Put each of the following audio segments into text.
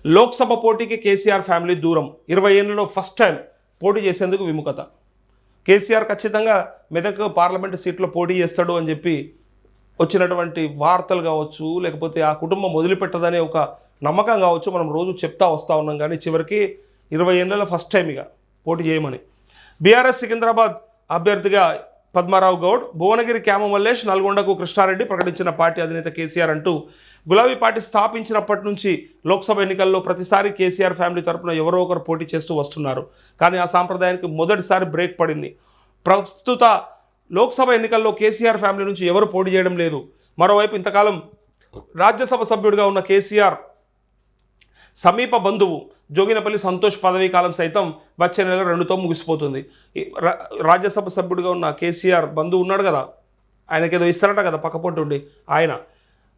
లోక్సభ పోటీకి కేసీఆర్ ఫ్యామిలీ దూరం 20 ఏళ్లలో ఫస్ట్ టైం పోటీ చేసేందుకు విముఖత. కేసీఆర్ ఖచ్చితంగా మెదక్ పార్లమెంటు సీట్లో పోటీ చేస్తాడు అని చెప్పి వచ్చినటువంటి వార్తలు కావచ్చు, లేకపోతే ఆ కుటుంబం వదిలిపెట్టదనే ఒక నమ్మకం కావచ్చు, మనం రోజు చెప్తా వస్తూ ఉన్నాం. కానీ చివరికి 20 ఏళ్లలో ఫస్ట్ టైం ఇక పోటీ చేయమని బీఆర్ఎస్ సికింద్రాబాద్ అభ్యర్థిగా పద్మారావు గౌడ్, భువనగిరి క్యామ మల్లేష్, నల్గొండకు కృష్ణారెడ్డి ప్రకటించిన పార్టీ అధినేత కేసీఆర్ అంటూ గులాబీ పార్టీ స్థాపించినప్పటి నుంచి లోక్సభ ఎన్నికల్లో ప్రతిసారి కేసీఆర్ ఫ్యామిలీ తరఫున ఎవరో ఒకరు పోటీ చేస్తూ వస్తున్నారు. కానీ ఆ సాంప్రదాయానికి మొదటిసారి బ్రేక్ పడింది. ప్రస్తుత లోక్సభ ఎన్నికల్లో కేసీఆర్ ఫ్యామిలీ నుంచి ఎవరు పోటీ చేయడం లేదు. మరోవైపు ఇంతకాలం రాజ్యసభ సభ్యుడిగా ఉన్న కేసీఆర్ సమీప బంధువు జోగినపల్లి సంతోష్ పదవీ కాలం సైతం వచ్చే నెల 2తో ముగిసిపోతుంది. రాజ్యసభ సభ్యుడిగా ఉన్న కేసీఆర్ బంధువు ఉన్నాడు కదా, ఆయనకేదో ఇస్తారట కదా పక్కపొంటుండి ఆయన.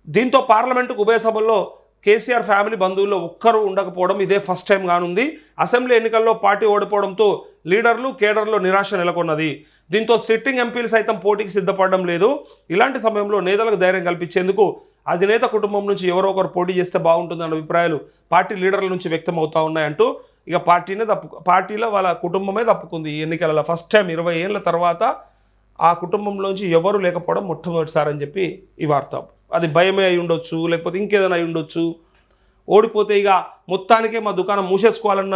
దీంతో పార్లమెంటుకు ఉభయ సభల్లో కేసీఆర్ ఫ్యామిలీ బంధువుల్లో ఒక్కరు ఉండకపోవడం ఇదే ఫస్ట్ టైం కానుంది. అసెంబ్లీ ఎన్నికల్లో పార్టీ ఓడిపోవడంతో లీడర్లు కేడర్లో నిరాశ నెలకొన్నది. దీంతో సిట్టింగ్ ఎంపీలు సైతం పోటీకి సిద్ధపడడం లేదు. ఇలాంటి సమయంలో నేతలకు ధైర్యం కల్పించేందుకు అధినేత కుటుంబం నుంచి ఎవరో ఒకరు పోటీ చేస్తే బాగుంటుందన్న అభిప్రాయాలు పార్టీ లీడర్ల నుంచి వ్యక్తం అవుతూ ఉన్నాయంటూ ఇక పార్టీలో వాళ్ళ కుటుంబమే తప్పుకుంది ఈ ఎన్నికలలో. ఫస్ట్ టైం 20 ఏళ్ళ తర్వాత ఆ కుటుంబంలోంచి ఎవరు లేకపోవడం మొట్టమొదటిసారి అని చెప్పి ఈ వార్త. అది భయమే అయి ఉండొచ్చు, లేకపోతే ఇంకేదైనా అయి ఉండొచ్చు. ఓడిపోతే ఇక మొత్తానికే మా దుకాణం మూసేసుకోవాలన్న